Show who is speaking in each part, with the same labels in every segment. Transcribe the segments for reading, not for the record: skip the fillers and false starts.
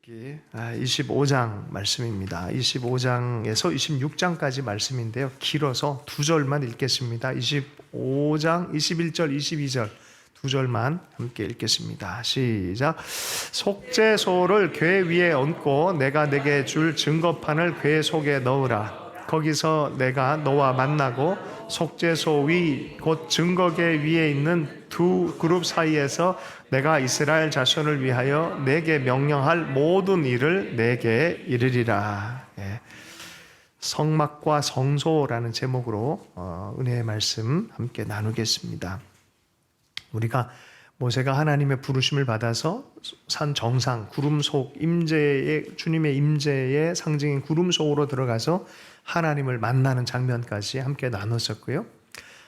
Speaker 1: 출애굽기 25장 말씀입니다. 25장에서 26장까지 말씀인데요. 길어서 두 절만 읽겠습니다. 25장 21절 22절 두 절만 함께 읽겠습니다. 시작. 속죄소를 궤 위에 얹고 내가 내게 줄 증거판을 궤 속에 넣으라. 거기서 내가 너와 만나고 속죄소 위 곧 증거궤 위에 있는 두 그룹 사이에서 내가 이스라엘 자손을 위하여 내게 명령할 모든 일을 내게 이르리라. 성막과 성소라는 제목으로 은혜의 말씀 함께 나누겠습니다. 우리가 모세가 하나님의 부르심을 받아서 산 정상 구름 속 임재의 주님의 임재의 상징인 구름 속으로 들어가서 하나님을 만나는 장면까지 함께 나눴었고요.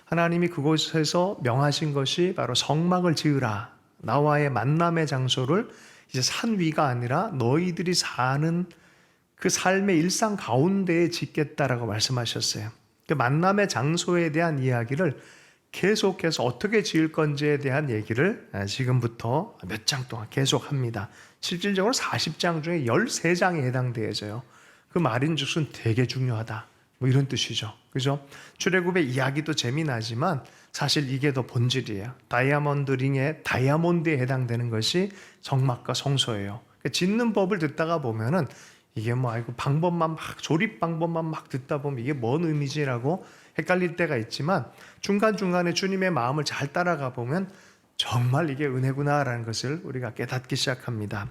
Speaker 1: 하나님이 그곳에서 명하신 것이 바로 성막을 지으라. 나와의 만남의 장소를 이제 산 위가 아니라 너희들이 사는 그 삶의 일상 가운데에 짓겠다라고 말씀하셨어요. 그 만남의 장소에 대한 이야기를 계속해서 어떻게 지을 건지에 대한 얘기를 지금부터 몇 장 동안 계속합니다. 실질적으로 40장 중에 13장에 해당되어져요. 그 말인즉슨 되게 중요하다. 뭐 이런 뜻이죠. 그죠? 출애굽의 이야기도 재미나지만 사실 이게 더 본질이에요. 다이아몬드 링의 다이아몬드에 해당되는 것이 성막과 성소예요. 그러니까 짓는 법을 듣다가 보면은 이게 뭐 아이고 방법만 막 조립 방법만 막 듣다 보면 이게 뭔 의미지라고 헷갈릴 때가 있지만 중간중간에 주님의 마음을 잘 따라가 보면 정말 이게 은혜구나라는 것을 우리가 깨닫기 시작합니다.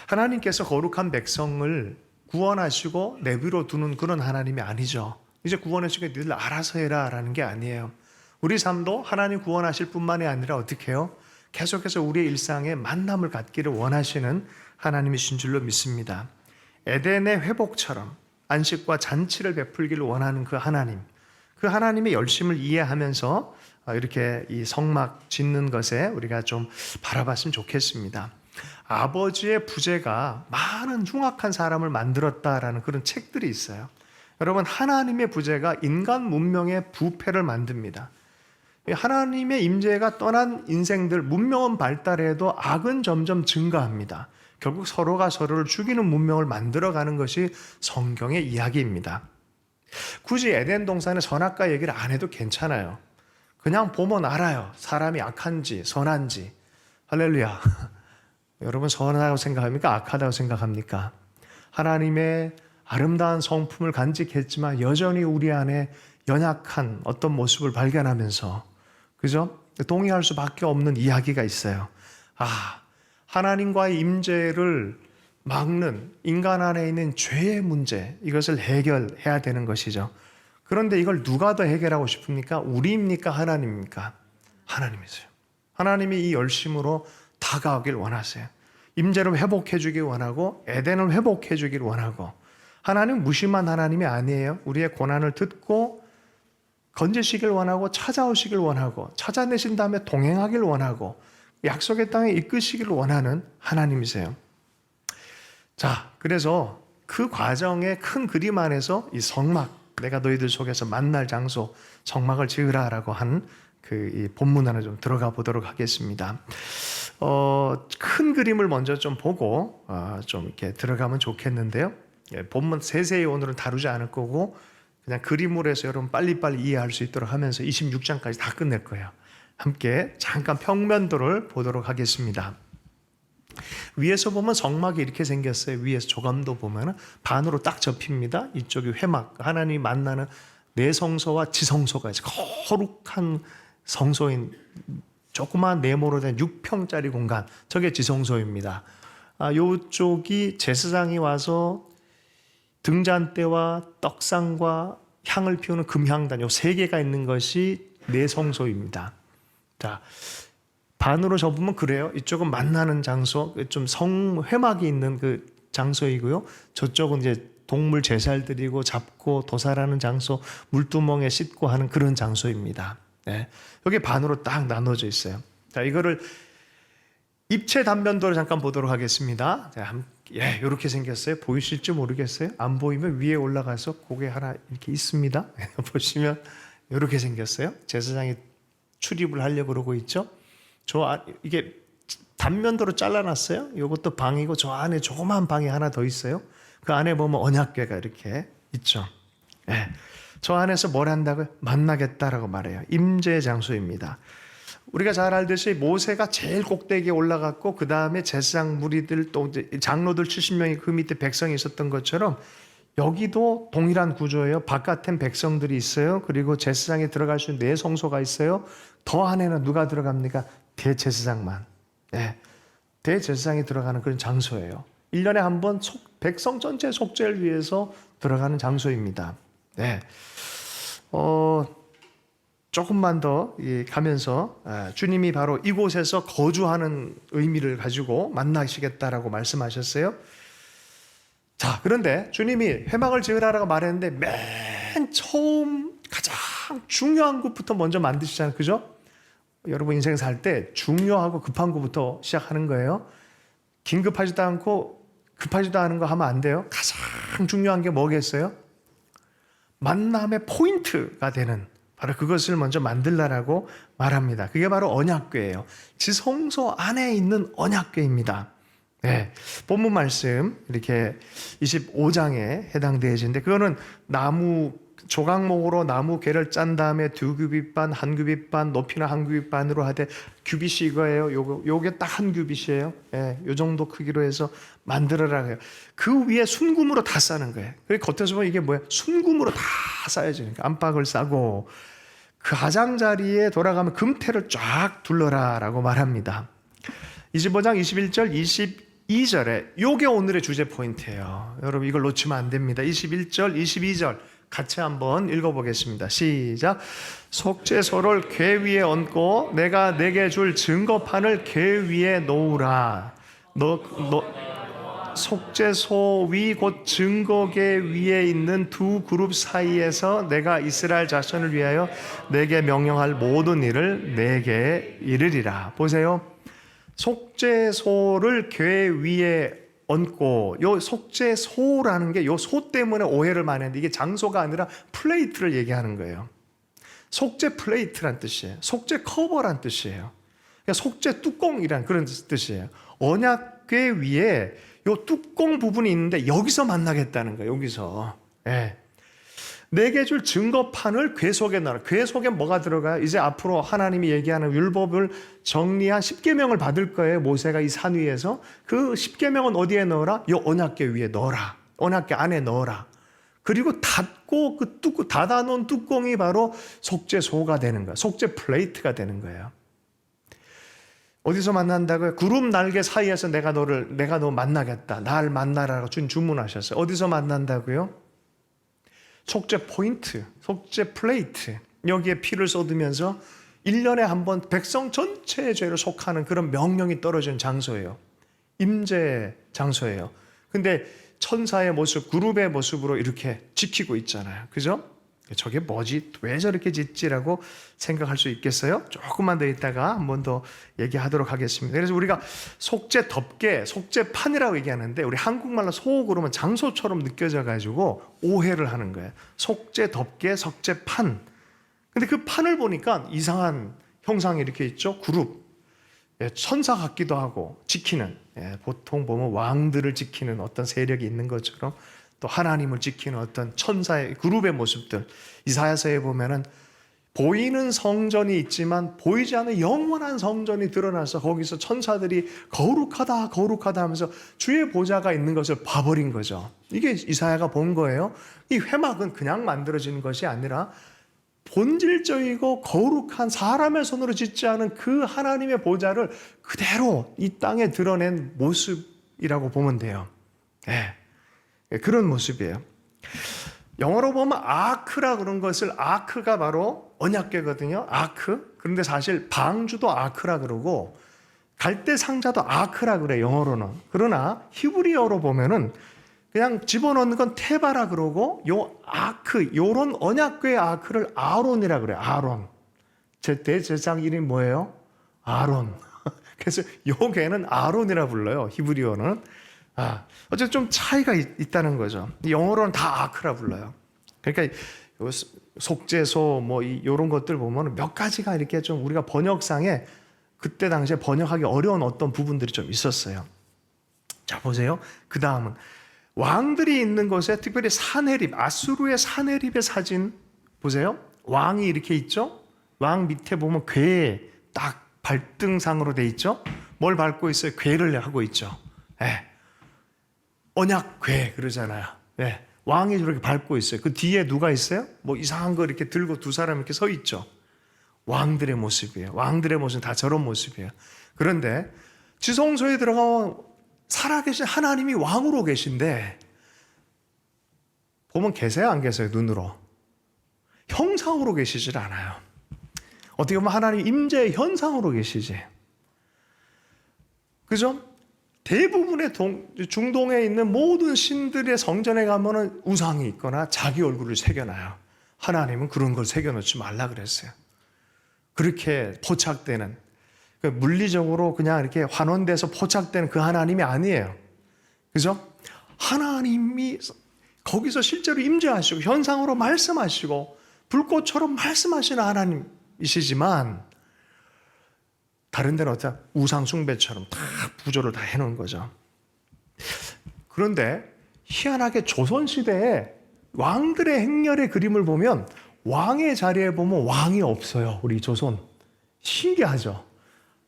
Speaker 1: 하나님께서 거룩한 백성을 구원하시고 내비로 두는 그런 하나님이 아니죠. 이제 구원하시고 니들 알아서 해라 라는 게 아니에요. 우리 삶도 하나님 구원하실 뿐만이 아니라 어떻게 해요? 계속해서 우리의 일상에 만남을 갖기를 원하시는 하나님이신 줄로 믿습니다. 에덴의 회복처럼 안식과 잔치를 베풀기를 원하는 그 하나님, 그 하나님의 열심을 이해하면서 이렇게 이 성막 짓는 것에 우리가 좀 바라봤으면 좋겠습니다. 아버지의 부재가 많은 흉악한 사람을 만들었다라는 그런 책들이 있어요. 여러분, 하나님의 부재가 인간 문명의 부패를 만듭니다. 하나님의 임재가 떠난 인생들, 문명은 발달해도 악은 점점 증가합니다. 결국 서로가 서로를 죽이는 문명을 만들어가는 것이 성경의 이야기입니다. 굳이 에덴 동산의 선악과 얘기를 안 해도 괜찮아요. 그냥 보면 알아요. 사람이 악한지 선한지. 할렐루야. 여러분, 선하다고 생각합니까? 악하다고 생각합니까? 하나님의 아름다운 성품을 간직했지만 여전히 우리 안에 연약한 어떤 모습을 발견하면서, 그죠? 동의할 수밖에 없는 이야기가 있어요. 하나님과의 임재를 막는 인간 안에 있는 죄의 문제, 이것을 해결해야 되는 것이죠. 그런데 이걸 누가 더 해결하고 싶습니까? 우리입니까? 하나님입니까? 하나님이세요. 하나님이 이 열심으로 다가오길 원하세요. 임재를 회복해 주길 원하고 에덴을 회복해 주길 원하고, 하나님 무심한 하나님이 아니에요. 우리의 고난을 듣고 건지시길 원하고 찾아오시길 원하고 찾아내신 다음에 동행하길 원하고 약속의 땅에 이끄시길 원하는 하나님이세요. 자, 그래서 그 과정의 큰 그림 안에서 이 성막, 내가 너희들 속에서 만날 장소, 성막을 지으라라고 한 이 본문 안에 좀 들어가 보도록 하겠습니다. 큰 그림을 먼저 좀 보고 좀 이렇게 들어가면 좋겠는데요. 본문 세세히 오늘은 다루지 않을 거고 그냥 그림으로 해서 여러분 빨리빨리 이해할 수 있도록 하면서 26장까지 다 끝낼 거예요. 함께 잠깐 평면도를 보도록 하겠습니다. 위에서 보면 성막이 이렇게 생겼어요. 위에서 조감도 보면 반으로 딱 접힙니다. 이쪽이 회막, 하나님이 만나는 내성소와 지성소가 있어요. 거룩한 성소인 조그마한 네모로 된 6평짜리 공간, 저게 지성소입니다. 이쪽이 제사장이 와서 등잔대와 떡상과 향을 피우는 금향단, 요 세 개가 있는 것이 내성소입니다. 자, 반으로 접으면 그래요. 이쪽은 만나는 장소, 좀 성회막이 있는 그 장소이고요. 저쪽은 이제 동물 제사를 드리고 잡고 도살하는 장소, 물두멍에 씻고 하는 그런 장소입니다. 네. 여기 반으로 딱 나눠져 있어요. 자, 이거를 입체 단면도를 잠깐 보도록 하겠습니다. 자, 이렇게 생겼어요. 보이실지 모르겠어요. 안 보이면 위에 올라가서 고개 하나 이렇게 있습니다. 보시면 이렇게 생겼어요. 제사장이 출입을 하려고 그러고 있죠. 이게 단면도로 잘라놨어요. 이것도 방이고 저 안에 조그만 방이 하나 더 있어요. 그 안에 보면 언약궤가 이렇게 있죠. 예. 저 안에서 뭘 한다고요? 만나겠다라고 말해요. 임재의 장소입니다. 우리가 잘 알듯이 모세가 제일 꼭대기에 올라갔고 그 다음에 제사장 무리들 또 이제 장로들 70명이 그 밑에 백성이 있었던 것처럼 여기도 동일한 구조예요. 바깥엔 백성들이 있어요. 그리고 제사장에 들어갈 수 있는 네 성소가 있어요. 더 안에는 누가 들어갑니까? 대제사장만. 네. 대제사장이 들어가는 그런 장소예요. 1년에 한 번 백성 전체 속죄를 위해서 들어가는 장소입니다. 네. 조금만 더 가면서 주님이 바로 이곳에서 거주하는 의미를 가지고 만나시겠다라고 말씀하셨어요. 자, 그런데 주님이 회막을 지으라라고 말했는데 맨 처음 가장 중요한 것부터 먼저 만드시잖아요. 그죠? 여러분 인생 살 때 중요하고 급한 것부터 시작하는 거예요. 긴급하지도 않고 급하지도 않은 거 하면 안 돼요. 가장 중요한 게 뭐겠어요? 만남의 포인트가 되는 바로 그것을 먼저 만들라라고 말합니다. 그게 바로 언약궤예요. 지성소 안에 있는 언약궤입니다. 네, 본문 말씀 이렇게 25장에 해당되어지는데 그거는 나무 조각목으로 나무 궤를 짠 다음에 2규빗반, 1규빗반, 높이는 1규빗반으로 하되 규빗이 이거예요. 요게 딱 1규빗이에요. 예, 요 정도 크기로 해서 만들어라 해요. 그 위에 순금으로 다 싸는 거예요. 그리고 겉에서 보면 이게 뭐예요? 순금으로 다 쌓여지니까 안팎을 싸고 그 가장자리에 돌아가면 금태를 쫙 둘러라라고 말합니다. 25장 21절 22절에 요게 오늘의 주제 포인트예요. 여러분 이걸 놓치면 안 됩니다. 21절 22절 같이 한번 읽어보겠습니다. 시작. 속죄소를 궤 위에 얹고 내가 내게 줄 증거판을 궤 위에 놓으라. 속죄소 위 곧 증거궤 위에 있는 두 그룹 사이에서 내가 이스라엘 자손을 위하여 내게 명령할 모든 일을 내게 이르리라. 보세요. 속죄소를 궤 위에 얹고 요 속죄소라는 게 요 소 때문에 오해를 많이 했는데 이게 장소가 아니라 플레이트를 얘기하는 거예요. 속죄 플레이트란 뜻이에요. 속죄 커버란 뜻이에요. 그러니까 속죄 뚜껑이란 그런 뜻이에요. 언약궤 위에 요 뚜껑 부분이 있는데 여기서 만나겠다는 거예요. 여기서. 예. 내게 줄 증거판을 궤 속에 넣어라. 궤 속에 뭐가 들어가요? 이제 앞으로 하나님이 얘기하는 율법을 정리한 10계명을 받을 거예요. 모세가 이 산 위에서. 그 10계명은 어디에 넣어라? 요 언약궤 위에 넣어라. 언약궤 안에 넣어라. 그리고 닫고 닫아놓은 뚜껑이 바로 속죄소가 되는 거예요. 속죄 플레이트가 되는 거예요. 어디서 만난다고요? 구름 날개 사이에서 내가 너 만나겠다. 날 만나라고 주문하셨어요. 어디서 만난다고요? 속죄 포인트, 속죄 플레이트. 여기에 피를 쏟으면서 1년에 한 번 백성 전체의 죄를 속하는 그런 명령이 떨어지는 장소예요. 임재 장소예요. 근데 천사의 모습, 그룹의 모습으로 이렇게 지키고 있잖아요. 그죠? 저게 뭐지? 왜 저렇게 짓지라고 생각할 수 있겠어요? 조금만 더 있다가 한 번 더 얘기하도록 하겠습니다. 그래서 우리가 속죄 덮개, 속죄판이라고 얘기하는데 우리 한국말로 소 그러면 장소처럼 느껴져 가지고 오해를 하는 거예요. 속죄 덮개, 속죄판. 근데 그 판을 보니까 이상한 형상이 이렇게 있죠. 그룹. 천사 같기도 하고 지키는, 보통 보면 왕들을 지키는 어떤 세력이 있는 것처럼 또 하나님을 지키는 어떤 천사의 그룹의 모습들. 이사야서에 보면은 보이는 성전이 있지만 보이지 않는 영원한 성전이 드러나서 거기서 천사들이 거룩하다 거룩하다 하면서 주의 보좌가 있는 것을 봐버린 거죠. 이게 이사야가 본 거예요. 이 회막은 그냥 만들어진 것이 아니라 본질적이고 거룩한 사람의 손으로 짓지 않은 그 하나님의 보좌를 그대로 이 땅에 드러낸 모습이라고 보면 돼요. 네. 그런 모습이에요. 영어로 보면 아크라 그런 것을 아크가 바로 언약궤거든요. 아크. 그런데 사실 방주도 아크라 그러고 갈대 상자도 아크라 그래 영어로는. 그러나 히브리어로 보면은 그냥 집어넣는 건 테바라 그러고 요 아크 요런 언약궤의 아크를 아론이라 그래요. 아론. 제 대제사장 이름이 뭐예요? 아론. 그래서 요 개는 아론이라 불러요. 히브리어는. 어쨌든 좀 차이가 있다는 거죠. 영어로는 다 아크라 불러요. 그러니까 속죄소 뭐 이런 것들 보면 몇 가지가 이렇게 좀 우리가 번역상에 그때 당시에 번역하기 어려운 어떤 부분들이 좀 있었어요. 자, 보세요. 그 다음은 왕들이 있는 곳에, 특별히 사내립, 아수르의 사내립의 사진 보세요. 왕이 이렇게 있죠. 왕 밑에 보면 괴 딱 발등상으로 돼 있죠. 뭘 밟고 있어요? 괴를 하고 있죠. 예. 언약 괴 그러잖아요. 예. 왕이 저렇게 밟고 있어요. 그 뒤에 누가 있어요? 뭐 이상한 거 이렇게 들고 두 사람 이렇게 서 있죠. 왕들의 모습이에요. 왕들의 모습은 다 저런 모습이에요. 그런데 지성소에 들어가면 살아계신 하나님이 왕으로 계신데, 보면 계세요 안 계세요? 눈으로 형상으로 계시질 않아요. 어떻게 보면 하나님 임재의 현상으로 계시지. 그죠? 대부분의 중동에 있는 모든 신들의 성전에 가면은 우상이 있거나 자기 얼굴을 새겨놔요. 하나님은 그런 걸 새겨놓지 말라 그랬어요. 그렇게 포착되는, 물리적으로 그냥 이렇게 환원돼서 포착되는 그 하나님이 아니에요. 그죠? 하나님이 거기서 실제로 임재하시고 현상으로 말씀하시고 불꽃처럼 말씀하시는 하나님이시지만, 다른 데는 어떤 우상 숭배처럼 다 부조를 다 해놓은 거죠. 그런데 희한하게 조선시대에 왕들의 행렬의 그림을 보면 왕의 자리에 보면 왕이 없어요. 우리 조선. 신기하죠.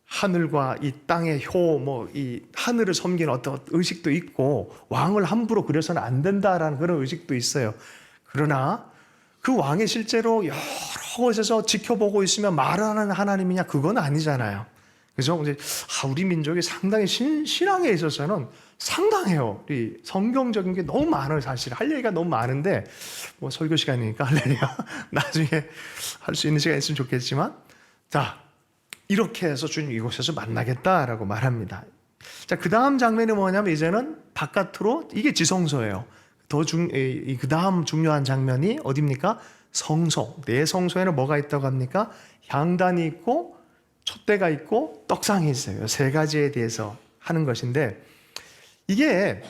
Speaker 1: 하늘과 이 땅의 효, 이 하늘을 섬기는 어떤 의식도 있고, 왕을 함부로 그려서는 안 된다라는 그런 의식도 있어요. 그러나 그 왕이 실제로 여러 곳에서 지켜보고 있으면 말하는 하나님이냐? 그건 아니잖아요. 그죠? 이제 우리 민족이 상당히 신앙에 있어서는 상당해요. 우리 성경적인 게 너무 많아요. 사실 할 얘기가 너무 많은데, 뭐 설교 시간이니까 할래야 나중에 할 수 있는 시간 있으면 좋겠지만, 자, 이렇게 해서 주님 이곳에서 만나겠다라고 말합니다. 자, 그 다음 장면이 뭐냐면, 이제는 바깥으로, 이게 지성소예요. 그 다음 중요한 장면이 어디입니까? 성소. 내 성소에는 뭐가 있다고 합니까? 향단이 있고 촛대가 있고 떡상이 있어요. 세 가지에 대해서 하는 것인데, 이게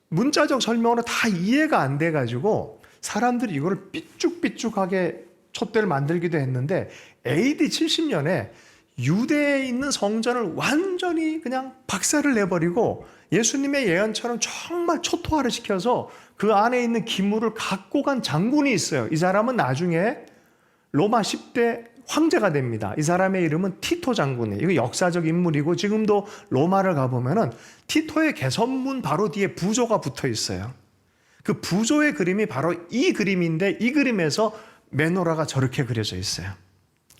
Speaker 1: 문자적 설명으로 다 이해가 안 돼가지고 사람들이 이거를 삐쭉삐쭉하게 촛대를 만들기도 했는데, AD 70년에 유대에 있는 성전을 완전히 그냥 박살을 내버리고 예수님의 예언처럼 정말 초토화를 시켜서 그 안에 있는 기물을 갖고 간 장군이 있어요. 이 사람은 나중에 로마 10대 황제가 됩니다. 이 사람의 이름은 티토 장군이에요. 이거 역사적 인물이고, 지금도 로마를 가보면은 티토의 개선문 바로 뒤에 부조가 붙어 있어요. 그 부조의 그림이 바로 이 그림인데, 이 그림에서 메노라가 저렇게 그려져 있어요.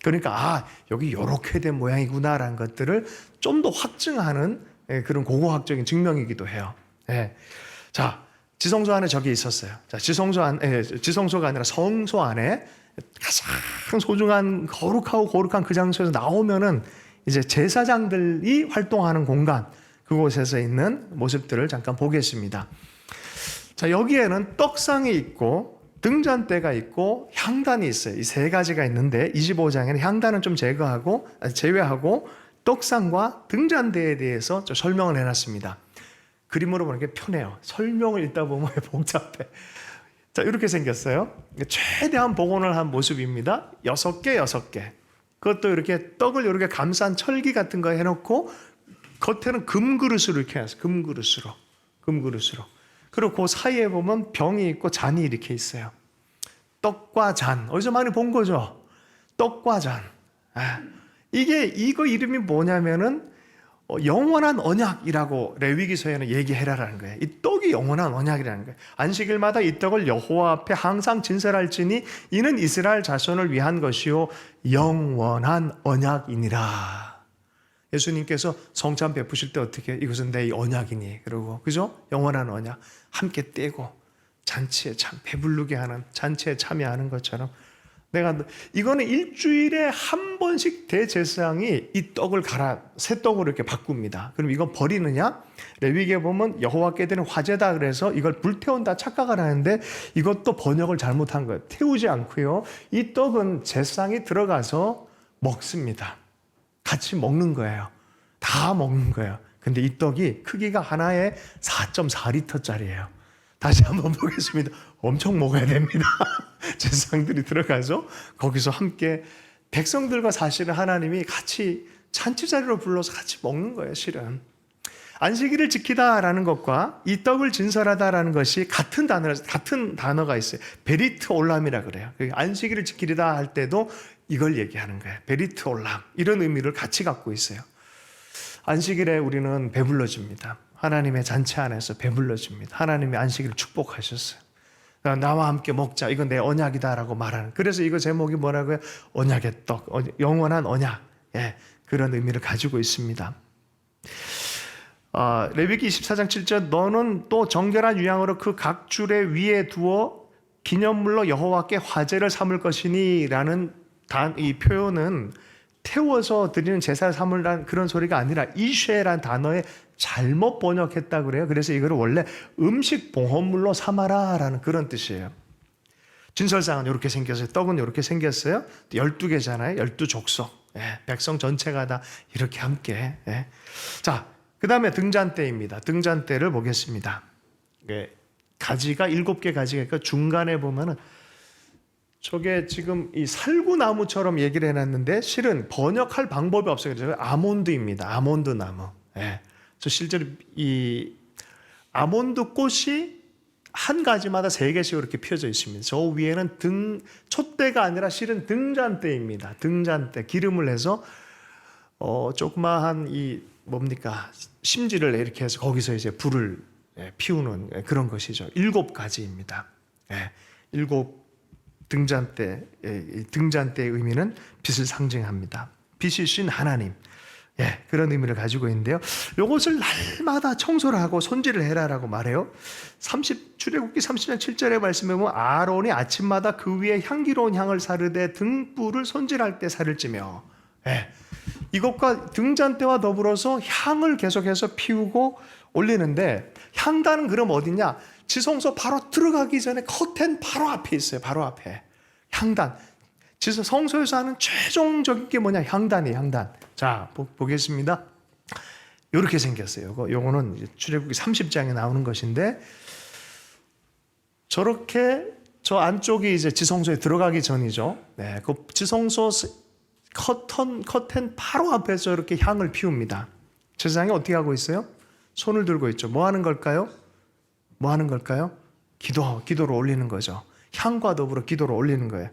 Speaker 1: 그러니까 여기 이렇게 된 모양이구나라는 것들을 좀 더 확증하는 그런 고고학적인 증명이기도 해요. 예. 자, 지성소 안에 저기 있었어요. 자, 지성소가 아니라 성소 안에 가장 소중한 거룩한 그 장소에서 나오면은 이제 제사장들이 활동하는 공간, 그곳에서 있는 모습들을 잠깐 보겠습니다. 자, 여기에는 떡상이 있고 등잔대가 있고 향단이 있어요. 이 세 가지가 있는데 25장에는 향단은 좀 제외하고 떡상과 등잔대에 대해서 좀 설명을 해놨습니다. 그림으로 보는 게 편해요. 설명을 읽다 보면 복잡해. 자, 이렇게 생겼어요. 최대한 복원을 한 모습입니다. 6개. 그것도 이렇게 떡을 이렇게 감싼 철기 같은 거 해놓고 겉에는 금그릇으로 이렇게 해놨어요. 금그릇으로. 그리고 그 사이에 보면 병이 있고 잔이 이렇게 있어요. 떡과 잔. 어디서 많이 본 거죠? 떡과 잔. 이거 이름이 뭐냐면은 영원한 언약이라고 레위기서에는 얘기해라라는 거예요. 이 떡이 영원한 언약이라는 거예요. 안식일마다 이 떡을 여호와 앞에 항상 진설할지니 이는 이스라엘 자손을 위한 것이요 영원한 언약이니라. 예수님께서 성찬 베푸실 때 어떻게, 이것은 내 언약이니, 그러고, 그죠? 영원한 언약 함께 떼고 잔치에 배부르게 하는, 잔치에 참여하는 것처럼, 이거는 일주일에 한 번씩 대제사장이 이 떡을 새 떡으로 이렇게 바꿉니다. 그럼 이거 버리느냐? 레위기에 보면 여호와께 드리는 화제다 그래서 이걸 불태운다 착각을 하는데, 이것도 번역을 잘못한 거예요. 태우지 않고요, 이 떡은 제사장이 들어가서 먹습니다. 같이 먹는 거예요. 다 먹는 거예요. 근데 이 떡이 크기가 하나에 4.4리터짜리예요. 다시 한번 보겠습니다. 엄청 먹어야 됩니다. 제사장들이 들어가서 거기서 함께 백성들과 사실은 하나님이 같이 잔치자리로 불러서 같이 먹는 거예요, 실은. 안식일을 지키다라는 것과 이 떡을 진설하다라는 것이 같은 단어가 있어요. 베리트 올람이라 그래요. 안식일을 지키리다 할 때도 이걸 얘기하는 거예요. 베리트 올람. 이런 의미를 같이 갖고 있어요. 안식일에 우리는 배불러집니다. 하나님의 잔치 안에서 배불러집니다. 하나님이 안식일을 축복하셨어요. 나와 함께 먹자. 이건 내 언약이다라고 말하는. 그래서 이거 제목이 뭐라고요? 언약의 떡, 영원한 언약. 예, 그런 의미를 가지고 있습니다. 레위기 24장 7절 너는 또 정결한 유향으로 그 각 줄에 위에 두어 기념물로 여호와께 화제를 삼을 것이니 라는 이 표현은 태워서 드리는 제사를 삼으라는 그런 소리가 아니라 이쉐란 단어에 잘못 번역했다고 그래요. 그래서 이거를 원래 음식 봉헌물로 삼아라 라는 그런 뜻이에요. 진설상은 이렇게 생겼어요. 떡은 이렇게 생겼어요. 12개잖아요. 12족속. 예, 백성 전체가 다 이렇게 함께. 예. 자, 그 다음에 등잔대입니다. 등잔대를 보겠습니다. 예, 가지가 7개 가지가 있고 중간에 보면은 저게 지금 이 살구나무처럼 얘기를 해놨는데 실은 번역할 방법이 없어요. 그래서 아몬드입니다. 아몬드 나무. 예. 저 실제로 이 아몬드 꽃이 한 가지마다 3개씩 이렇게 펴져 있습니다. 저 위에는 촛대가 아니라 실은 등잔대입니다. 등잔대 기름을 해서 조그마한 이 뭡니까 심지를 이렇게 해서 거기서 이제 불을 피우는 그런 것이죠. 7가지입니다. 7 등잔대의 의미는 빛을 상징합니다. 빛이신 하나님. 그런 의미를 가지고 있는데요. 이것을 날마다 청소를 하고 손질을 해라라고 말해요. 출애굽기 30장 7절의 말씀에 보면 아론이 아침마다 그 위에 향기로운 향을 사르되 등불을 손질할 때 살을 찌며 이것과 등잔대와 더불어서 향을 계속해서 피우고 올리는데 향단은 그럼 어디냐? 지성소 바로 들어가기 전에 커튼 바로 앞에 있어요. 바로 앞에 향단. 성소에서 하는 최종적인 게 뭐냐? 향단이에요. 향단. 자, 보겠습니다. 이렇게 생겼어요. 요거는 출애굽기 30장에 나오는 것인데 저렇게 저 안쪽이 이제 지성소에 들어가기 전이죠. 네, 그 지성소 커튼 바로 앞에서 이렇게 향을 피웁니다. 제사장이 어떻게 하고 있어요? 손을 들고 있죠. 뭐 하는 걸까요? 뭐 하는 걸까요? 기도로 올리는 거죠. 향과 더불어 기도로 올리는 거예요.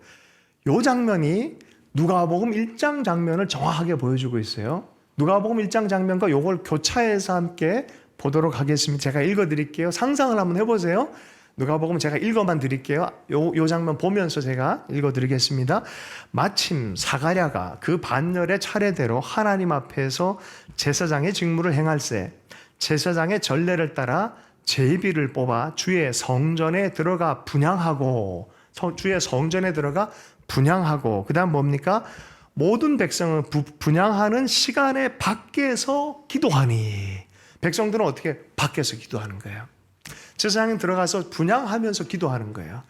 Speaker 1: 이 장면이 누가복음 1장 장면을 정확하게 보여주고 있어요. 누가복음 1장 장면과 이걸 교차해서 함께 보도록 하겠습니다. 제가 읽어드릴게요. 상상을 한번 해보세요. 누가복음 제가 읽어만 드릴게요. 요 장면 보면서 제가 읽어드리겠습니다. 마침 사가랴가 그 반열의 차례대로 하나님 앞에서 제사장의 직무를 행할세 제사장의 전례를 따라 제비를 뽑아 주의 성전에 들어가 분향하고 그 다음 뭡니까? 모든 백성은 분향하는 시간에 밖에서 기도하니 백성들은 어떻게? 밖에서 기도하는 거예요. 제사장에 들어가서 분향하면서 기도하는 거예요.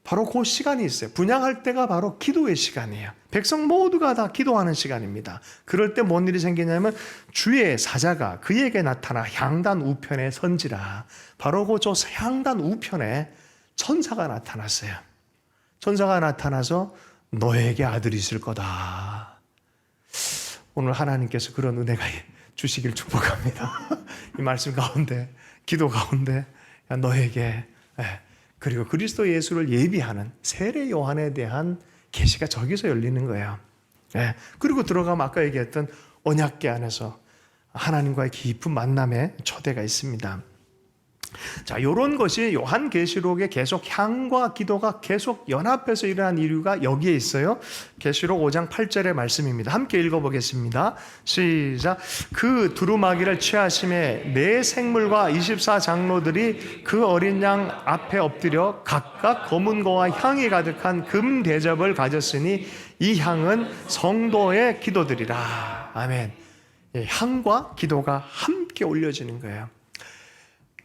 Speaker 1: 바로 그 시간이 있어요. 분향할 때가 바로 기도의 시간이에요. 백성 모두가 다 기도하는 시간입니다. 그럴 때 뭔 일이 생기냐면 주의 사자가 그에게 나타나 향단 우편에 선지라. 바로 그 저 향단 우편에 천사가 나타났어요. 천사가 나타나서 너에게 아들이 있을 거다. 오늘 하나님께서 그런 은혜가 주시길 축복합니다. 이 말씀 가운데, 기도 가운데 너에게 그리고 그리스도 예수를 예비하는 세례 요한에 대한 계시가 저기서 열리는 거예요. 그리고 들어가면 아까 얘기했던 언약궤 안에서 하나님과의 깊은 만남의 초대가 있습니다. 자, 이런 것이 요한계시록에 계속 향과 기도가 계속 연합해서 일어난 이유가 여기에 있어요. 계시록 5장 8절의 말씀입니다. 함께 읽어보겠습니다. 시작. 그 두루마기를 취하심에 네 생물과 24장로들이 그 어린 양 앞에 엎드려 각각 검은 거와 향이 가득한 금 대접을 가졌으니 이 향은 성도의 기도들이라. 아멘. 향과 기도가 함께 올려지는 거예요.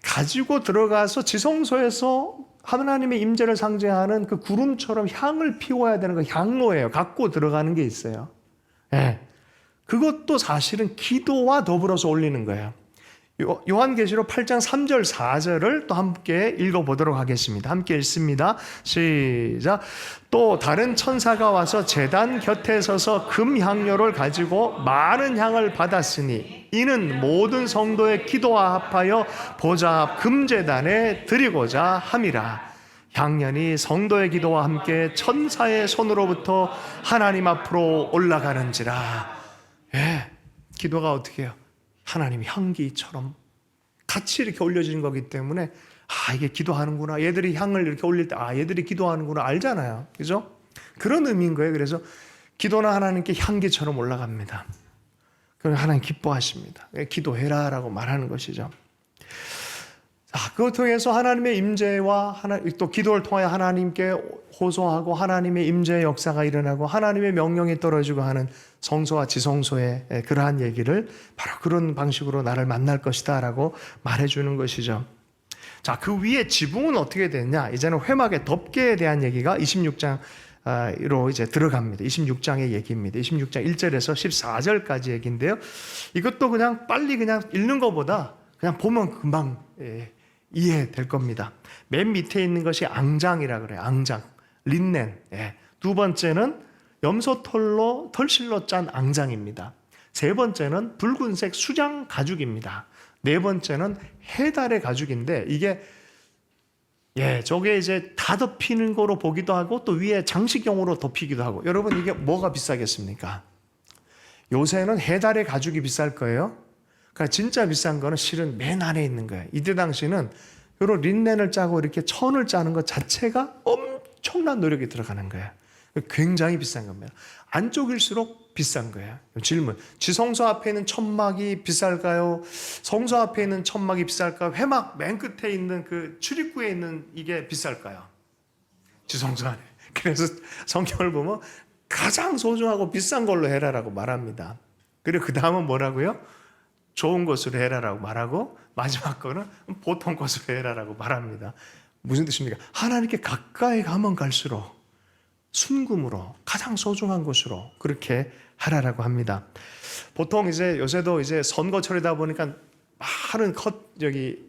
Speaker 1: 가지고 들어가서 지성소에서 하나님의 임재를 상징하는 그 구름처럼 향을 피워야 되는 거 향로예요. 갖고 들어가는 게 있어요. 그것도 사실은 기도와 더불어서 올리는 거예요. 요한계시록 8장 3절 4절을 또 함께 읽어보도록 하겠습니다. 함께 읽습니다. 시작. 또 다른 천사가 와서 제단 곁에 서서 금향료를 가지고 많은 향을 받았으니 이는 모든 성도의 기도와 합하여 보좌 앞 금제단에 드리고자 함이라. 향년이 성도의 기도와 함께 천사의 손으로부터 하나님 앞으로 올라가는지라. 예, 기도가 어떻게 해요? 하나님 향기처럼 같이 이렇게 올려지는 거기 때문에 이게 기도하는구나. 얘들이 향을 이렇게 올릴 때 얘들이 기도하는구나 알잖아요. 그죠? 그런 의미인 거예요. 그래서 기도는 하나님께 향기처럼 올라갑니다. 그래서 하나님 기뻐하십니다. 기도해라라고 말하는 것이죠. 그걸 통해서 하나님의 임재와 또 기도를 통하여 하나님께 호소하고 하나님의 임재의 역사가 일어나고 하나님의 명령이 떨어지고 하는 성소와 지성소의 그러한 얘기를 바로 그런 방식으로 나를 만날 것이다 라고 말해주는 것이죠. 자, 그 위에 지붕은 어떻게 됐냐? 이제는 회막의 덮개에 대한 얘기가 26장으로 이제 들어갑니다. 26장의 얘기입니다. 26장 1절에서 14절까지 얘기인데요. 이것도 그냥 빨리 그냥 읽는 것보다 그냥 보면 금방 이해될 겁니다. 맨 밑에 있는 것이 앙장이라 그래요. 앙장, 린넨. 두 번째는 염소털로 털실로 짠 앙장입니다. 세 번째는 붉은색 수장 가죽입니다. 네 번째는 해달의 가죽인데 이게 저게 이제 다 덮이는 거로 보기도 하고 또 위에 장식용으로 덮이기도 하고. 여러분 이게 뭐가 비싸겠습니까? 요새는 해달의 가죽이 비쌀 거예요. 그러니까 진짜 비싼 거는 실은 맨 안에 있는 거예요. 이때 당시는 이런 린넨을 짜고 이렇게 천을 짜는 것 자체가 엄청난 노력이 들어가는 거예요. 굉장히 비싼 겁니다. 안쪽일수록 비싼 거예요. 질문. 지성소 앞에 있는 천막이 비쌀까요? 성소 앞에 있는 천막이 비쌀까요? 회막 맨 끝에 있는 그 출입구에 있는 이게 비쌀까요? 지성소 안에. 그래서 성경을 보면 가장 소중하고 비싼 걸로 해라라고 말합니다. 그리고 그 다음은 뭐라고요? 좋은 것으로 해라라고 말하고 마지막 거는 보통 것으로 해라라고 말합니다. 무슨 뜻입니까? 하나님께 가까이 가면 갈수록 순금으로 가장 소중한 것으로 그렇게 하라라고 합니다. 보통 이제 요새도 이제 선거철이다 보니까 많은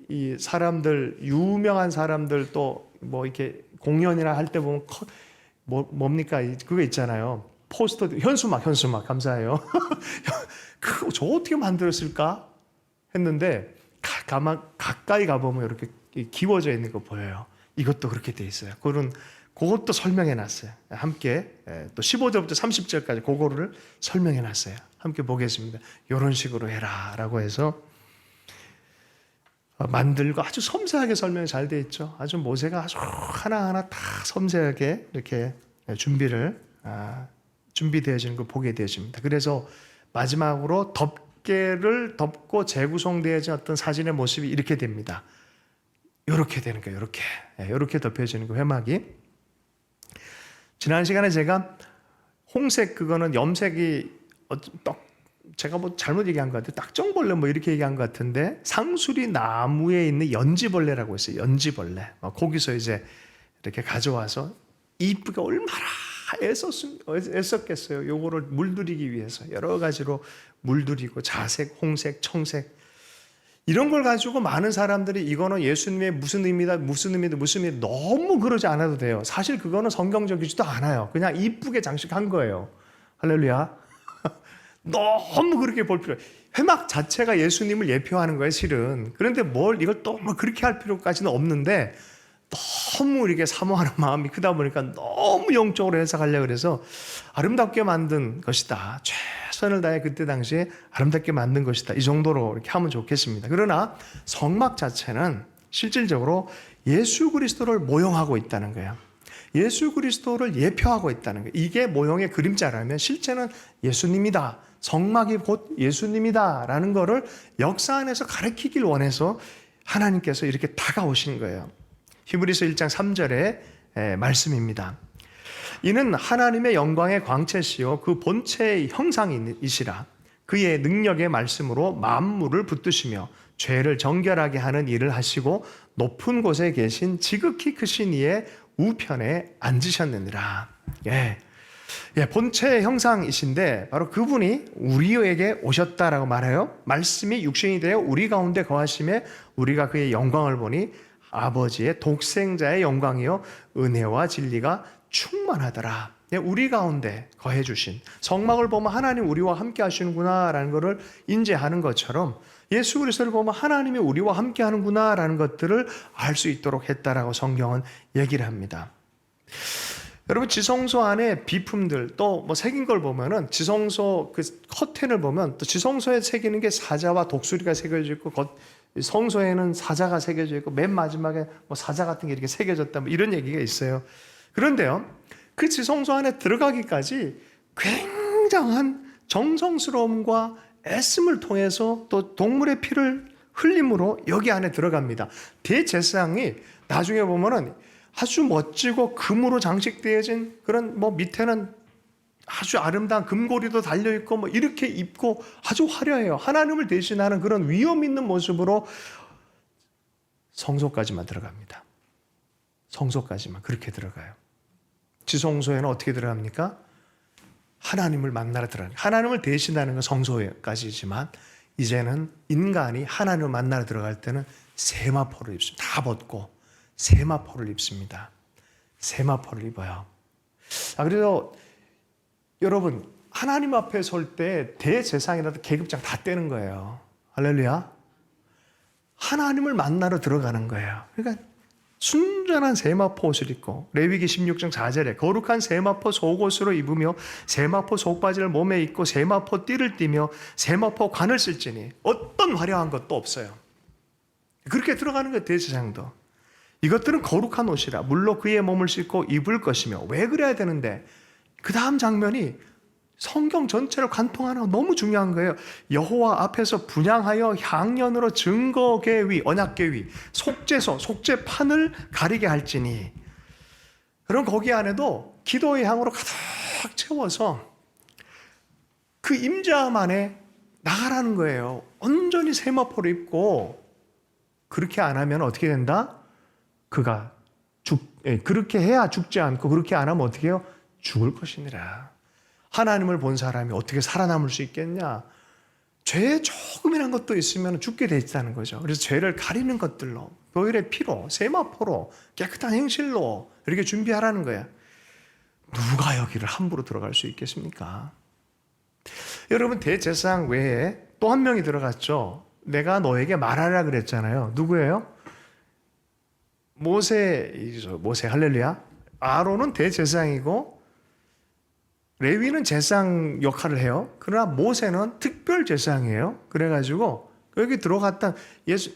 Speaker 1: 이 사람들 유명한 사람들 또 뭐 이렇게 공연이나 할 때 보면 뭡니까 그거 있잖아요. 포스터 현수막 감사해요. 저 어떻게 만들었을까 했는데 가까이 가보면 이렇게 기워져 있는 거 보여요. 이것도 그렇게 돼 있어요. 그것도 설명해 놨어요. 함께 또 15절부터 30절까지 그거를 설명해 놨어요. 함께 보겠습니다. 이런 식으로 해라 라고 해서 만들고 아주 섬세하게 설명이 잘 돼 있죠. 아주 모세가 아주 하나하나 다 섬세하게 이렇게 준비되어지는 걸 보게 되어집니다. 그래서 마지막으로 덮개를 덮고 재구성되어진 어떤 사진의 모습이 이렇게 됩니다. 이렇게 되는 거예요. 이렇게 덮여지는 거 회막이. 지난 시간에 제가 홍색 그거는 염색이 제가 뭐 잘못 얘기한 것 같아요. 딱정벌레 뭐 이렇게 얘기한 것 같은데 상수리 나무에 있는 연지벌레라고 했어요. 연지벌레. 거기서 이제 이렇게 가져와서 이쁘게 얼마나 애썼겠어요. 요거를 물들이기 위해서 여러 가지로 물들이고 자색, 홍색, 청색 이런 걸 가지고 많은 사람들이 이거는 예수님의 무슨 의미다 너무 그러지 않아도 돼요. 사실 그거는 성경적이지도 않아요. 그냥 이쁘게 장식한 거예요. 할렐루야. 너무 그렇게 볼 필요. 회막 자체가 예수님을 예표하는 거예요, 실은. 그런데 이걸 또 그렇게 할 필요까지는 없는데 너무 이렇게 사모하는 마음이 크다 보니까 너무 영적으로 해석하려고 그래서 아름답게 만든 것이다. 최선을 다해 그때 당시에 아름답게 만든 것이다. 이 정도로 이렇게 하면 좋겠습니다. 그러나 성막 자체는 실질적으로 예수 그리스도를 모형하고 있다는 거예요. 예수 그리스도를 예표하고 있다는 거예요. 이게 모형의 그림자라면 실제는 예수님이다. 성막이 곧 예수님이다. 라는 거를 역사 안에서 가르치길 원해서 하나님께서 이렇게 다가오신 거예요. 히브리서 1장 3절의 말씀입니다. 이는 하나님의 영광의 광채시요 그 본체의 형상이시라. 그의 능력의 말씀으로 만물을 붙드시며 죄를 정결하게 하는 일을 하시고 높은 곳에 계신 지극히 크신 이의 우편에 앉으셨느니라. 본체 형상이신데 바로 그분이 우리에게 오셨다라고 말해요. 말씀이 육신이 되어 우리 가운데 거하심에 우리가 그의 영광을 보니 아버지의 독생자의 영광이요 은혜와 진리가 충만하더라. 우리 가운데 거해 주신, 성막을 보면 하나님 우리와 함께 하시는구나라는 것을 인지하는 것처럼 예수 그리스도를 보면 하나님이 우리와 함께 하는구나라는 것들을 알 수 있도록 했다라고 성경은 얘기를 합니다. 여러분, 지성소 안에 비품들 또 뭐 새긴 걸 보면은, 지성소 그 커튼을 보면 또 지성소에 새기는 게 사자와 독수리가 새겨져 있고, 성소에는 사자가 새겨져 있고, 맨 마지막에 뭐 사자 같은 게 이렇게 새겨졌다, 뭐 이런 얘기가 있어요. 그런데요, 그 지성소 안에 들어가기까지 굉장한 정성스러움과 애씀을 통해서 또 동물의 피를 흘림으로 여기 안에 들어갑니다. 대제사장이 나중에 보면은 아주 멋지고 금으로 장식되어진 그런, 뭐 밑에는 아주 아름다운 금고리도 달려있고 뭐 이렇게 입고 아주 화려해요. 하나님을 대신하는 그런 위엄 있는 모습으로 성소까지만 들어갑니다. 성소까지만 그렇게 들어가요. 지성소에는 어떻게 들어갑니까? 하나님을 만나러 들어갑니다. 하나님을 대신하는 건 성소까지지만 이제는 인간이 하나님을 만나러 들어갈 때는 세마포를 입습니다. 다 벗고 세마포를 입습니다. 세마포를 입어요. 그래서 여러분, 하나님 앞에 설 때 대제사장이라도 계급장 다 떼는 거예요. 할렐루야. 하나님을 만나러 들어가는 거예요. 그러니까 순전한 세마포 옷을 입고, 레위기 16장 4절에 거룩한 세마포 속옷으로 입으며 세마포 속바지를 몸에 입고 세마포 띠를 띠며 세마포 관을 쓸지니, 어떤 화려한 것도 없어요. 그렇게 들어가는 거예요. 대제사장도. 이것들은 거룩한 옷이라 물로 그의 몸을 씻고 입을 것이며. 왜 그래야 되는데, 그 다음 장면이 성경 전체를 관통하는 거 너무 중요한 거예요. 여호와 앞에서 분향하여 향년으로 증거계위, 언약계위, 속죄소, 속죄판을 가리게 할지니. 그럼 거기 안에도 기도의 향으로 가득 채워서 그 임자함 안에 나가라는 거예요. 온전히 세마포를 입고. 그렇게 안 하면 어떻게 된다? 그가 그렇게 해야 죽지 않고, 그렇게 안 하면 어떻게 해요? 죽을 것이니라. 하나님을 본 사람이 어떻게 살아남을 수 있겠냐? 죄에 조금이란 것도 있으면 죽게 돼 있다는 거죠. 그래서 죄를 가리는 것들로, 보혈의 피로, 세마포로, 깨끗한 행실로 이렇게 준비하라는 거야. 누가 여기를 함부로 들어갈 수 있겠습니까? 여러분, 대제사장 외에 또 한 명이 들어갔죠. 내가 너에게 말하라 그랬잖아요. 누구예요? 모세, 할렐루야. 아론은 대제사장이고 레위는 제사장 역할을 해요. 그러나 모세는 특별 제사장이에요. 그래가지고 여기 들어갔다,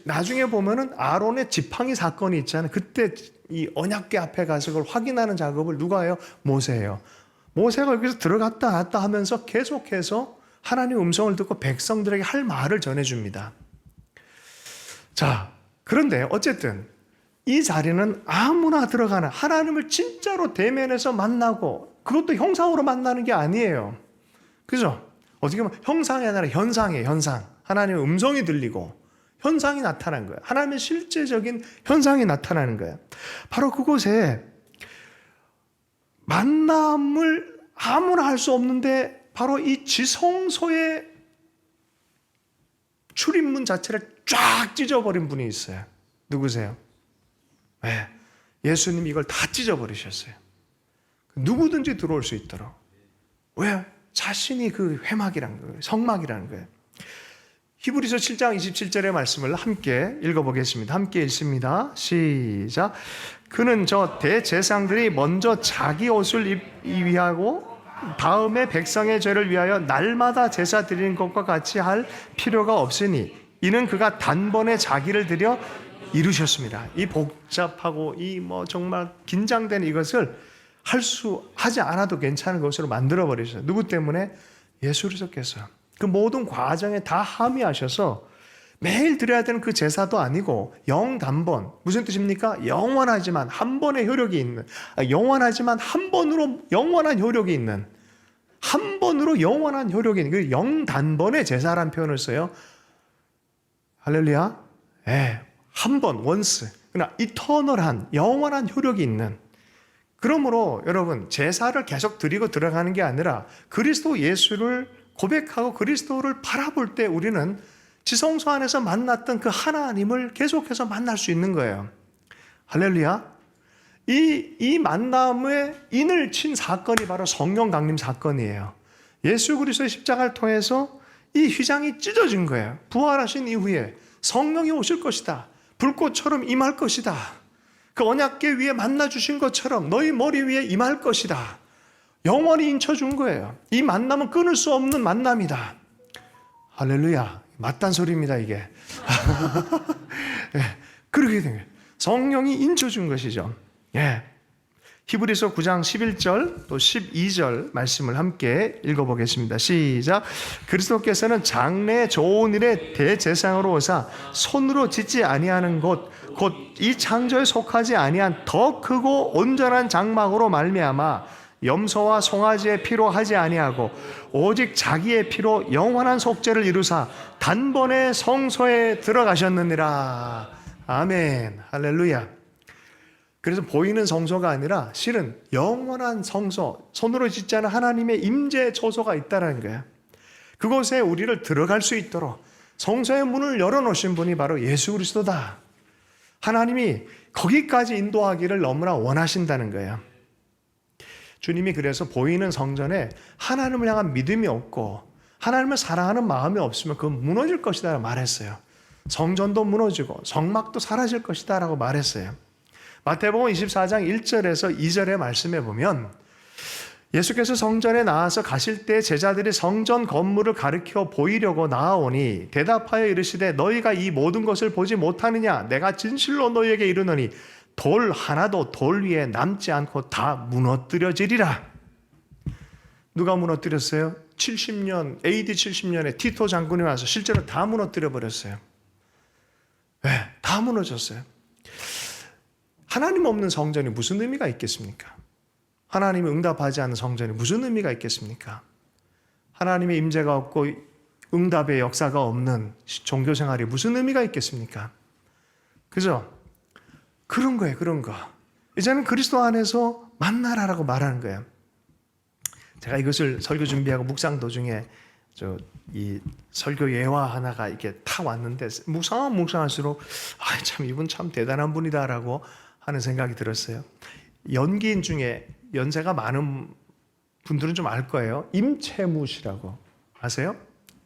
Speaker 1: 나중에 보면은 아론의 지팡이 사건이 있잖아요. 그때 이 언약궤 앞에 가서 그걸 확인하는 작업을 누가 해요? 모세예요. 모세가 여기서 들어갔다 나왔다 하면서 계속해서 하나님의 음성을 듣고 백성들에게 할 말을 전해줍니다. 자, 그런데 어쨌든 이 자리는 아무나 들어가는, 하나님을 진짜로 대면해서 만나고, 그것도 형상으로 만나는 게 아니에요. 그죠? 어떻게 보면 형상이 아니라 현상이에요. 현상. 하나님의 음성이 들리고 현상이 나타난 거예요. 하나님의 실제적인 현상이 나타나는 거예요. 바로 그곳에 만남을 아무나 할 수 없는데, 바로 이 지성소의 출입문 자체를 쫙 찢어버린 분이 있어요. 누구세요? 네, 예수님이 이걸 다 찢어버리셨어요. 누구든지 들어올 수 있도록. 왜? 자신이 그 회막이라는 거예요. 성막이라는 거예요. 히브리서 7장 27절의 말씀을 함께 읽어보겠습니다. 함께 읽습니다. 시작. 그는 저 대제사장들이 먼저 자기 옷을 위하고 다음에 백성의 죄를 위하여 날마다 제사 드리는 것과 같이 할 필요가 없으니, 이는 그가 단번에 자기를 드려 이루셨습니다. 이 복잡하고 이 뭐 정말 긴장된 이것을 하지 않아도 괜찮은 것으로 만들어 버리셨어요. 누구 때문에? 예수 그리스도께서 그 모든 과정에 다 함의하셔서 매일 드려야 되는 그 제사도 아니고 영단번, 무슨 뜻입니까? 영원하지만 한 번의 효력이 있는, 영원하지만 한 번으로 영원한 효력이 있는, 한 번으로 영원한 효력이 있는 그 영단번의 제사라는 표현을 써요. 할렐루야. 한 번, 원스. 그러나 이터널한, 영원한 효력이 있는 그러므로 여러분, 제사를 계속 드리고 들어가는 게 아니라 그리스도 예수를 고백하고 그리스도를 바라볼 때 우리는 지성소 안에서 만났던 그 하나님을 계속해서 만날 수 있는 거예요. 할렐루야. 이 만남의 인을 친 사건이 바로 성령 강림 사건이에요. 예수 그리스도의 십자가를 통해서 이 휘장이 찢어진 거예요. 부활하신 이후에 성령이 오실 것이다. 불꽃처럼 임할 것이다. 그 언약궤 위에 만나주신 것처럼 너희 머리 위에 임할 것이다. 영원히 인쳐준 거예요. 이 만남은 끊을 수 없는 만남이다. 할렐루야. 맞단 소리입니다, 이게. 네, 그렇게 된 거예요. 성령이 인쳐준 것이죠. 예. 히브리서 9장 11절 또 12절 말씀을 함께 읽어보겠습니다. 시작. 그리스도께서는 장래 좋은 일의 대제사장으로 오사 손으로 짓지 아니하는 것 곧 이 창조에 속하지 아니한 더 크고 온전한 장막으로 말미암아 염소와 송아지의 피로 하지 아니하고 오직 자기의 피로 영원한 속죄를 이루사 단번에 성소에 들어가셨느니라. 아멘. 할렐루야. 그래서 보이는 성소가 아니라 실은 영원한 성소, 손으로 짓지 않은 하나님의 임재 처소가 있다는 거예요. 그곳에 우리를 들어갈 수 있도록 성소의 문을 열어놓으신 분이 바로 예수 그리스도다. 하나님이 거기까지 인도하기를 너무나 원하신다는 거예요. 주님이 그래서 보이는 성전에 하나님을 향한 믿음이 없고 하나님을 사랑하는 마음이 없으면 그건 무너질 것이다 라고 말했어요. 성전도 무너지고 성막도 사라질 것이다 라고 말했어요. 마태복음 24장 1절에서 2절의 말씀에 보면 예수께서 성전에 나와서 가실 때 제자들이 성전 건물을 가리켜 보이려고 나아오니 대답하여 이르시되 너희가 이 모든 것을 보지 못하느냐? 내가 진실로 너희에게 이르노니 돌 하나도 돌 위에 남지 않고 다 무너뜨려지리라. 누가 무너뜨렸어요? 70년, AD 70년에 티토 장군이 와서 실제로 다 무너뜨려 버렸어요. 네, 다 무너졌어요. 하나님 없는 성전이 무슨 의미가 있겠습니까? 하나님이 응답하지 않는 성전이 무슨 의미가 있겠습니까? 하나님의 임재가 없고 응답의 역사가 없는 종교 생활이 무슨 의미가 있겠습니까? 그죠? 그런 거예요, 그런 거. 이제는 그리스도 안에서 만나라라고 말하는 거예요. 제가 이것을 설교 준비하고 묵상 도중에 이 설교 예화 하나가 이렇게 탁 왔는데 묵상할수록 참 이분 참 대단한 분이다라고 하는 생각이 들었어요. 연기인 중에 연세가 많은 분들은 좀 알 거예요. 임채무 씨라고 아세요?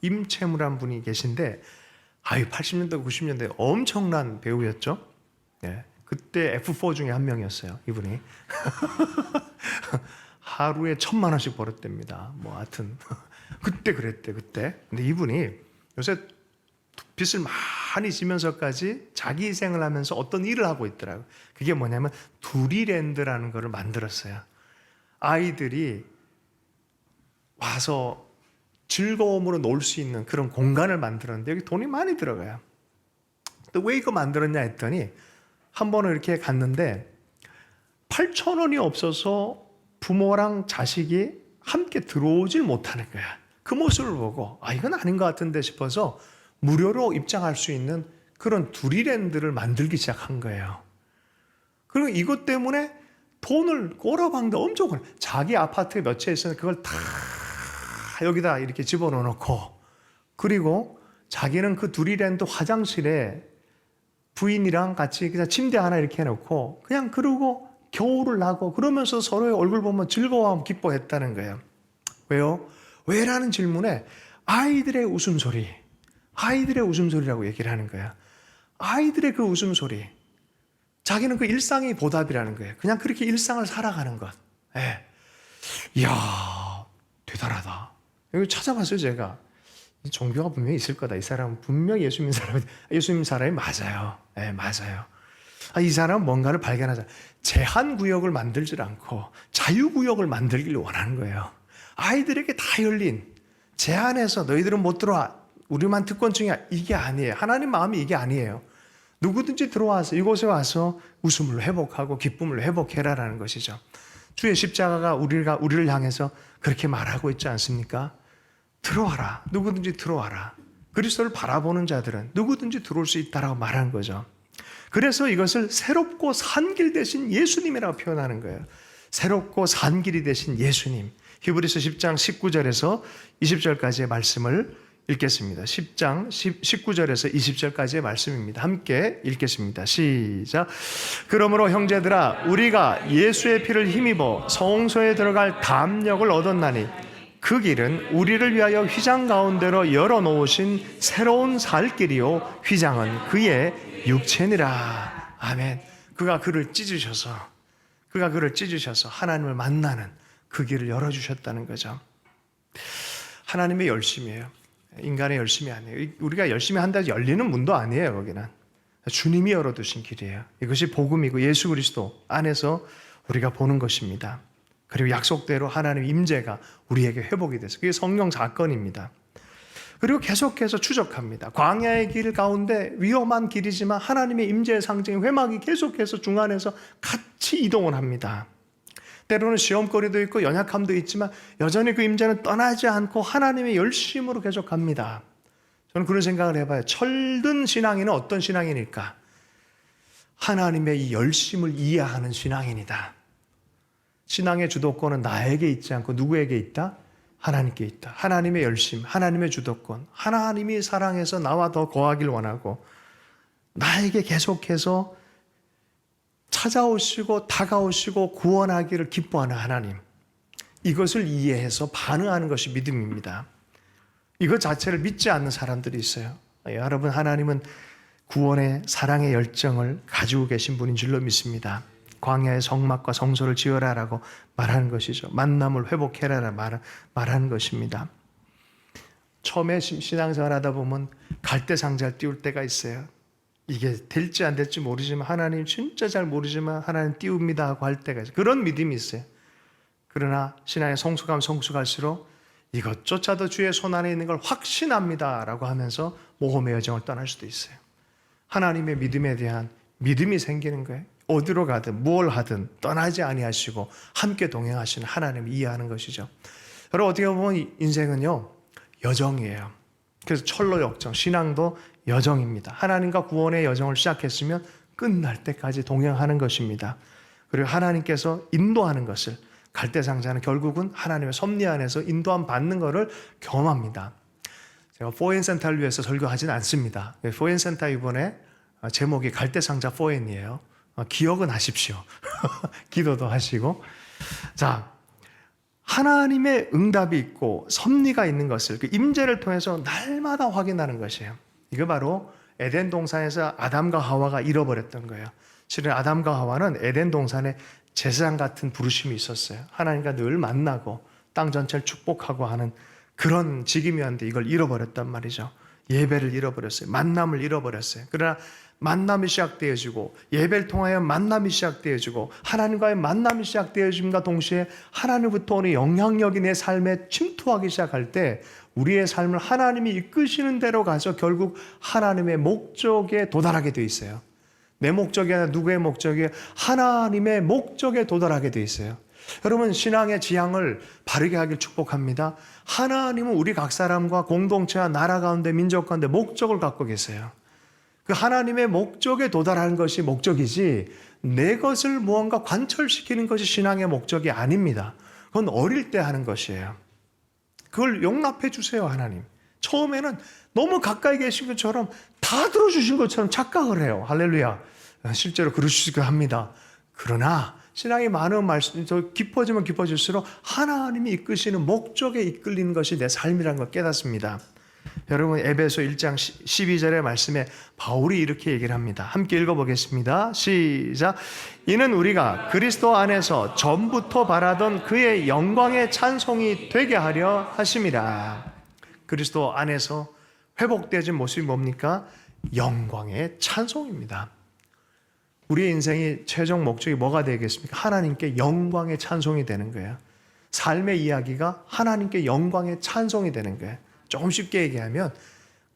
Speaker 1: 임채무란 분이 계신데 80년대 90년대 엄청난 배우였죠. 네. 그때 F4 중에 한 명이었어요. 이분이 하루에 1,000만 원씩 벌었답니다. 뭐 하여튼 그때 그랬대 그때. 근데 이분이 요새 빚을 많이 지면서까지 자기 희생을 하면서 어떤 일을 하고 있더라고요. 그게 뭐냐면 두리랜드라는 거를 만들었어요. 아이들이 와서 즐거움으로 놀 수 있는 그런 공간을 만들었는데 여기 돈이 많이 들어가요. 또 왜 이거 만들었냐 했더니 한 번은 이렇게 갔는데 8,000원이 없어서 부모랑 자식이 함께 들어오질 못하는 거야. 그 모습을 보고 이건 아닌 것 같은데 싶어서 무료로 입장할 수 있는 그런 두리랜드를 만들기 시작한 거예요. 그리고 이것 때문에 돈을 꼬라박는데 엄청 자기 아파트에 몇 채 있었는데 그걸 다 여기다 이렇게 집어넣고 그리고 자기는 그 두리랜드 화장실에 부인이랑 같이 그냥 침대 하나 이렇게 해놓고 그냥 그러고 겨울을 나고 그러면서 서로의 얼굴 보면 즐거워하고 기뻐했다는 거예요. 왜요? 왜라는 질문에 아이들의 웃음소리라고 얘기를 하는 거야. 아이들의 그 웃음소리. 자기는 그 일상이 보답이라는 거예요. 그냥 그렇게 일상을 살아가는 것. 예. 이야, 대단하다. 여기 찾아봤어요, 제가. 이 종교가 분명히 있을 거다. 이 사람은 분명히 예수님 사람이 맞아요. 예, 맞아요. 이 사람은 뭔가를 발견하자. 제한구역을 만들지 않고 자유구역을 만들기를 원하는 거예요. 아이들에게 다 열린 제한해서 너희들은 못 들어와. 우리만 특권층이야. 이게 아니에요. 하나님 마음이 이게 아니에요. 누구든지 들어와서 이곳에 와서 웃음을 회복하고 기쁨을 회복해라라는 것이죠. 주의 십자가가 우리를 향해서 그렇게 말하고 있지 않습니까? 들어와라. 누구든지 들어와라. 그리스도를 바라보는 자들은 누구든지 들어올 수 있다라고 말하는 거죠. 그래서 이것을 새롭고 산 길 대신 예수님이라고 표현하는 거예요. 새롭고 산 길이 되신 예수님. 히브리서 10장 19절에서 20절까지의 말씀을 읽겠습니다. 10장 19절에서 20절까지의 말씀입니다. 함께 읽겠습니다. 시작. 그러므로 형제들아 우리가 예수의 피를 힘입어 성소에 들어갈 담력을 얻었나니 그 길은 우리를 위하여 휘장 가운데로 열어놓으신 새로운 살 길이요 휘장은 그의 육체니라. 아멘. 그가 그를 찢으셔서 하나님을 만나는 그 길을 열어주셨다는 거죠. 하나님의 열심이에요. 인간의 열심이 아니에요. 우리가 열심히 한다고 열리는 문도 아니에요. 거기는 주님이 열어두신 길이에요. 이것이 복음이고 예수 그리스도 안에서 우리가 보는 것입니다. 그리고 약속대로 하나님의 임재가 우리에게 회복이 돼서 그게 성령 사건입니다. 그리고 계속해서 추적합니다. 광야의 길 가운데 위험한 길이지만 하나님의 임재의 상징 회막이 계속해서 중간에서 같이 이동을 합니다. 때로는 시험거리도 있고 연약함도 있지만 여전히 그 임재는 떠나지 않고 하나님의 열심으로 계속 갑니다. 저는 그런 생각을 해봐요. 철든 신앙인은 어떤 신앙인일까? 하나님의 이 열심을 이해하는 신앙인이다. 신앙의 주도권은 나에게 있지 않고 누구에게 있다? 하나님께 있다. 하나님의 열심, 하나님의 주도권, 하나님이 사랑해서 나와 더 거하길 원하고 나에게 계속해서 찾아오시고 다가오시고 구원하기를 기뻐하는 하나님, 이것을 이해해서 반응하는 것이 믿음입니다. 이것 자체를 믿지 않는 사람들이 있어요. 여러분, 하나님은 구원의 사랑의 열정을 가지고 계신 분인 줄로 믿습니다. 광야의 성막과 성소를 지어라라고 말하는 것이죠. 만남을 회복해라라 말하는 것입니다. 처음에 신앙생활 하다 보면 갈대상자를 띄울 때가 있어요. 이게 될지 안 될지 모르지만 하나님 진짜 잘 모르지만 하나님 띄웁니다 하고 할 때가 있어요. 그런 믿음이 있어요. 그러나 신앙의 성숙하면 성숙할수록 이것조차도 주의 손 안에 있는 걸 확신합니다 라고 하면서 모험의 여정을 떠날 수도 있어요. 하나님의 믿음에 대한 믿음이 생기는 거예요. 어디로 가든 무엇을 하든 떠나지 아니하시고 함께 동행하시는 하나님을 이해하는 것이죠. 여러분, 어떻게 보면 인생은요 여정이에요. 그래서 철로 역정, 신앙도 여정입니다. 하나님과 구원의 여정을 시작했으면 끝날 때까지 동행하는 것입니다. 그리고 하나님께서 인도하는 것을, 갈대상자는 결국은 하나님의 섭리 안에서 인도함 받는 것을 경험합니다. 제가 포엔센터를 위해서 설교하지는 않습니다. 포엔센터 이번에 제목이 갈대상자 포엔이에요. 기억은 하십시오. 기도도 하시고. 자, 하나님의 응답이 있고 섭리가 있는 것을 그 임재를 통해서 날마다 확인하는 것이에요. 이거 바로 에덴 동산에서 아담과 하와가 잃어버렸던 거예요. 실은 아담과 하와는 에덴 동산에 제사장 같은 부르심이 있었어요. 하나님과 늘 만나고 땅 전체를 축복하고 하는 그런 직임이었는데 이걸 잃어버렸단 말이죠. 예배를 잃어버렸어요. 만남을 잃어버렸어요. 그러나 만남이 시작되어지고 예배를 통하여 만남이 시작되어지고 하나님과의 만남이 시작되어짐과 동시에 하나님부터 오는 영향력이 내 삶에 침투하기 시작할 때 우리의 삶을 하나님이 이끄시는 대로 가서 결국 하나님의 목적에 도달하게 돼 있어요. 내 목적이 아니라 누구의 목적이 하나님의 목적에 도달하게 돼 있어요. 여러분, 신앙의 지향을 바르게 하길 축복합니다. 하나님은 우리 각 사람과 공동체와 나라 가운데 민족 가운데 목적을 갖고 계세요. 그 하나님의 목적에 도달하는 것이 목적이지 내 것을 무언가 관철시키는 것이 신앙의 목적이 아닙니다. 그건 어릴 때 하는 것이에요. 그걸 용납해 주세요. 하나님 처음에는 너무 가까이 계신 것처럼 다 들어주신 것처럼 착각을 해요. 할렐루야. 실제로 그러시기도 합니다. 그러나 신앙이 많은 말씀, 더 깊어지면 깊어질수록 하나님이 이끄시는 목적에 이끌리는 것이 내 삶이라는 걸 깨닫습니다. 여러분, 에베소 1장 12절의 말씀에 바울이 이렇게 얘기를 합니다. 함께 읽어보겠습니다. 시작. 이는 우리가 그리스도 안에서 전부터 바라던 그의 영광의 찬송이 되게 하려 하심이라. 그리스도 안에서 회복되어진 모습이 뭡니까? 영광의 찬송입니다. 우리의 인생의 최종 목적이 뭐가 되겠습니까? 하나님께 영광의 찬송이 되는 거예요. 삶의 이야기가 하나님께 영광의 찬송이 되는 거예요. 조금 쉽게 얘기하면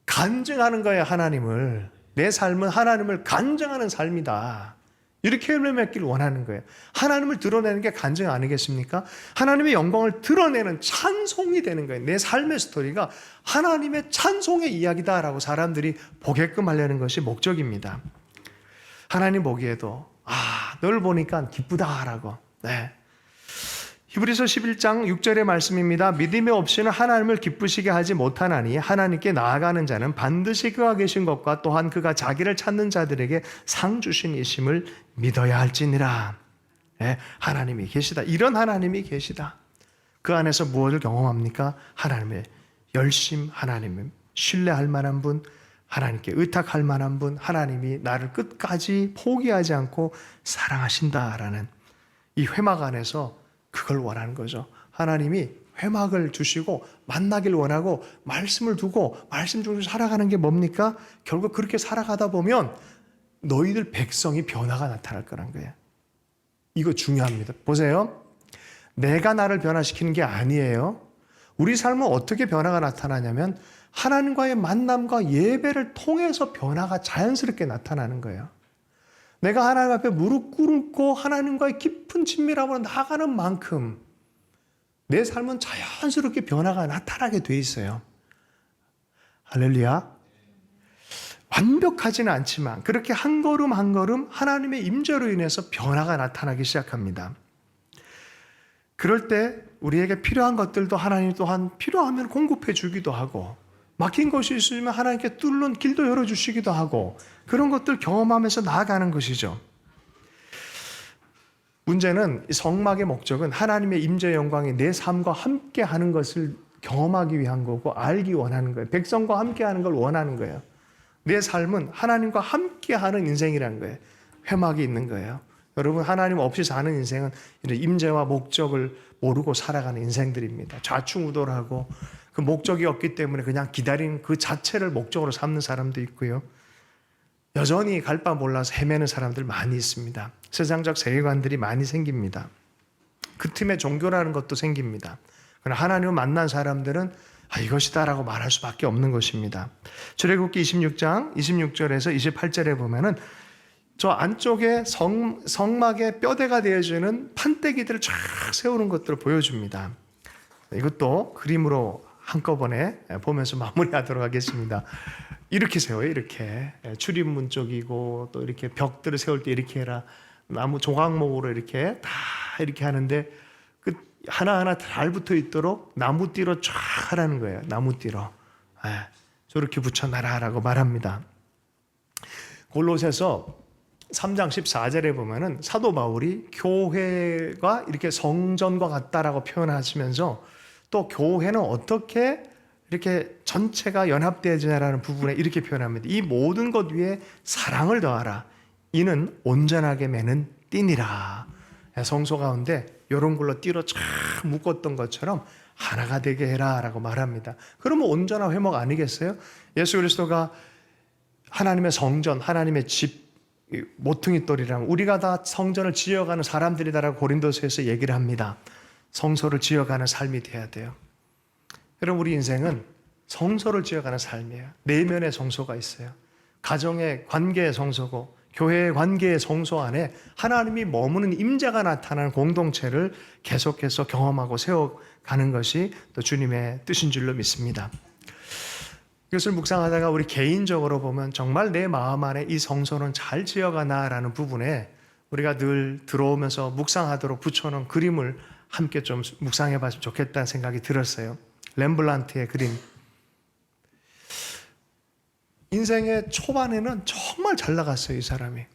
Speaker 1: 간증하는 거예요. 하나님을. 내 삶은 하나님을 간증하는 삶이다. 이렇게 열매 맺기를 원하는 거예요. 하나님을 드러내는 게 간증 아니겠습니까? 하나님의 영광을 드러내는 찬송이 되는 거예요. 내 삶의 스토리가 하나님의 찬송의 이야기다라고 사람들이 보게끔 하려는 것이 목적입니다. 하나님 보기에도 널 보니까 기쁘다라고. 네. 히브리서 11장 6절의 말씀입니다. 믿음이 없이는 하나님을 기쁘시게 하지 못하나니 하나님께 나아가는 자는 반드시 그가 계신 것과 또한 그가 자기를 찾는 자들에게 상 주신 이심을 믿어야 할지니라. 네, 하나님이 계시다. 이런 하나님이 계시다. 그 안에서 무엇을 경험합니까? 하나님의 열심, 하나님을 신뢰할 만한 분, 하나님께 의탁할 만한 분, 하나님이 나를 끝까지 포기하지 않고 사랑하신다라는 이 회막 안에서 그걸 원하는 거죠. 하나님이 회막을 주시고 만나길 원하고 말씀을 두고 말씀 중에서 살아가는 게 뭡니까? 결국 그렇게 살아가다 보면 너희들 백성이 변화가 나타날 거란 거예요. 이거 중요합니다. 보세요. 내가 나를 변화시키는 게 아니에요. 우리 삶은 어떻게 변화가 나타나냐면 하나님과의 만남과 예배를 통해서 변화가 자연스럽게 나타나는 거예요. 내가 하나님 앞에 무릎 꿇고 하나님과의 깊은 친밀함으로 나아가는 만큼 내 삶은 자연스럽게 변화가 나타나게 돼 있어요. 할렐루야. 완벽하지는 않지만 그렇게 한 걸음 한 걸음 하나님의 임재로 인해서 변화가 나타나기 시작합니다. 그럴 때 우리에게 필요한 것들도 하나님 또한 필요하면 공급해 주기도 하고 막힌 것이 있으면 하나님께 뚫는 길도 열어주시기도 하고 그런 것들 경험하면서 나아가는 것이죠. 문제는 이 성막의 목적은 하나님의 임재 영광이 내 삶과 함께 하는 것을 경험하기 위한 거고 알기 원하는 거예요. 백성과 함께 하는 걸 원하는 거예요. 내 삶은 하나님과 함께 하는 인생이라는 거예요. 회막이 있는 거예요. 여러분, 하나님 없이 사는 인생은 이런 임재와 목적을 모르고 살아가는 인생들입니다. 좌충우돌하고 그 목적이 없기 때문에 그냥 기다리는 그 자체를 목적으로 삼는 사람도 있고요. 여전히 갈 바 몰라서 헤매는 사람들 많이 있습니다. 세상적 세계관들이 많이 생깁니다. 그 틈에 종교라는 것도 생깁니다. 그러나 하나님을 만난 사람들은 이것이다라고 말할 수밖에 없는 것입니다. 출애굽기 26장 26절에서 28절에 보면은 저 안쪽에 성막의 뼈대가 되어주는 판때기들을 쫙 세우는 것들을 보여줍니다. 이것도 그림으로 한꺼번에 보면서 마무리하도록 하겠습니다. 이렇게 세워요. 이렇게 출입문 쪽이고 또 이렇게 벽들을 세울 때 이렇게 해라. 나무 조각목으로 이렇게 다 이렇게 하는데 그 하나하나 잘 붙어 있도록 나무띠로 쫙 하라는 거예요. 나무띠로 저렇게 붙여놔라라고 말합니다. 골로새서 3장 14절에 보면은 사도 바울이 교회가 이렇게 성전과 같다라고 표현하시면서 또 교회는 어떻게 이렇게 전체가 연합되어지냐라는 부분에 이렇게 표현합니다. 이 모든 것 위에 사랑을 더하라. 이는 온전하게 매는 띠니라. 성소 가운데 이런 걸로 띠로 쫙 묶었던 것처럼 하나가 되게 해라라고 말합니다. 그러면 온전한 회목 아니겠어요? 예수 그리스도가 하나님의 성전, 하나님의 집, 모퉁이 돌이라면 우리가 다 성전을 지어가는 사람들이다라고 고린도서에서 얘기를 합니다. 성소를 지어가는 삶이 돼야 돼요. 여러분, 우리 인생은 성소를 지어가는 삶이에요. 내면의 성소가 있어요. 가정의 관계의 성소고 교회의 관계의 성소 안에 하나님이 머무는 임재가 나타나는 공동체를 계속해서 경험하고 세워가는 것이 또 주님의 뜻인 줄로 믿습니다. 이것을 묵상하다가 우리 개인적으로 보면 정말 내 마음 안에 이 성소는 잘 지어가나라는 부분에 우리가 늘 들어오면서 묵상하도록 붙여놓은 그림을 함께 좀 묵상해 봤으면 좋겠다는 생각이 들었어요. 렘블란트의 그림. 인생의 초반에는 정말 잘 나갔어요, 이 사람이.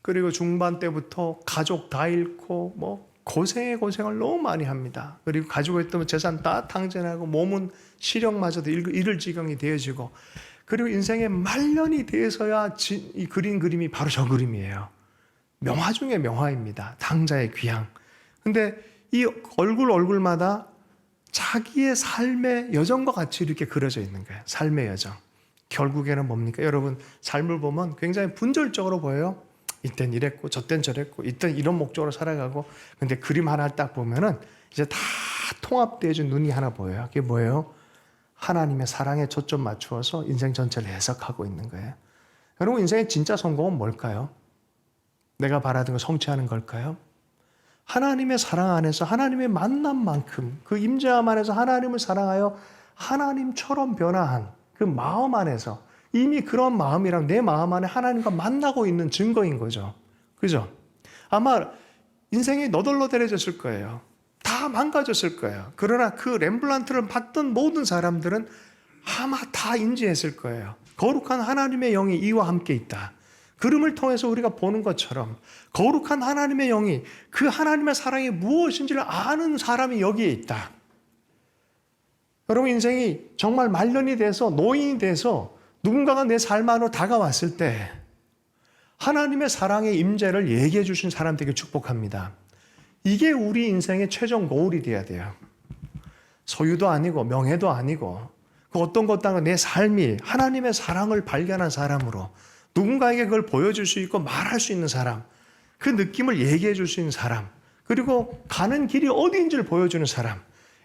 Speaker 1: 그리고 중반 때부터 가족 다 잃고 고생을 너무 많이 합니다. 그리고 가지고 있던 재산 다 탕진하고 몸은 시력마저도 잃을 지경이 되어지고, 그리고 인생의 말년이 돼서야 이 그린 그림이 바로 저 그림이에요. 명화 중에 명화입니다. 당자의 귀향. 근데 이 얼굴마다 자기의 삶의 여정과 같이 이렇게 그려져 있는 거예요. 삶의 여정. 결국에는 뭡니까? 여러분, 삶을 보면 굉장히 분절적으로 보여요. 이땐 이랬고 저땐 저랬고 이땐 이런 목적으로 살아가고. 근데 그림 하나를 딱 보면은 이제 다 통합되어진 눈이 하나 보여요. 그게 뭐예요? 하나님의 사랑에 초점 맞추어서 인생 전체를 해석하고 있는 거예요. 여러분, 인생의 진짜 성공은 뭘까요? 내가 바라던 걸 성취하는 걸까요? 하나님의 사랑 안에서 하나님의 만남만큼 그 임재함 안에서 하나님을 사랑하여 하나님처럼 변화한 그 마음 안에서 이미 그런 마음이랑 내 마음 안에 하나님과 만나고 있는 증거인 거죠. 그죠? 아마 인생이 너덜너덜해졌을 거예요. 다 망가졌을 거예요. 그러나 그 렘블란트를 봤던 모든 사람들은 아마 다 인지했을 거예요. 거룩한 하나님의 영이 이와 함께 있다. 그림을 통해서 우리가 보는 것처럼 거룩한 하나님의 영이 그 하나님의 사랑이 무엇인지를 아는 사람이 여기에 있다. 여러분 인생이 정말 말년이 돼서 노인이 돼서 누군가가 내 삶 안으로 다가왔을 때 하나님의 사랑의 임재를 얘기해 주신 사람 되게 축복합니다. 이게 우리 인생의 최종 고울이 돼야 돼요. 소유도 아니고 명예도 아니고 그 어떤 것도 아니고 내 삶이 하나님의 사랑을 발견한 사람으로 누군가에게 그걸 보여줄 수 있고 말할 수 있는 사람, 그 느낌을 얘기해 줄 수 있는 사람, 그리고 가는 길이 어디인지를 보여주는 사람,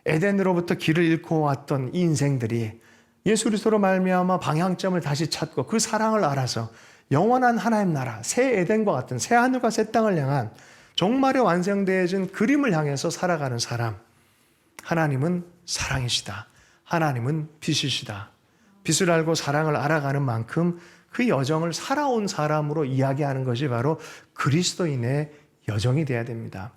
Speaker 1: 에덴으로부터 길을 잃고 왔던 이 인생들이 예수 그리스도로 말미암아 방향점을 다시 찾고 그 사랑을 알아서 영원한 하나님 나라, 새 에덴과 같은 새 하늘과 새 땅을 향한 종말에 완성되어진 그림을 향해서 살아가는 사람. 하나님은 사랑이시다. 하나님은 빛이시다. 빛을 알고 사랑을 알아가는 만큼 그 여정을 살아온 사람으로 이야기하는 것이 바로 그리스도인의 여정이 되어야 됩니다.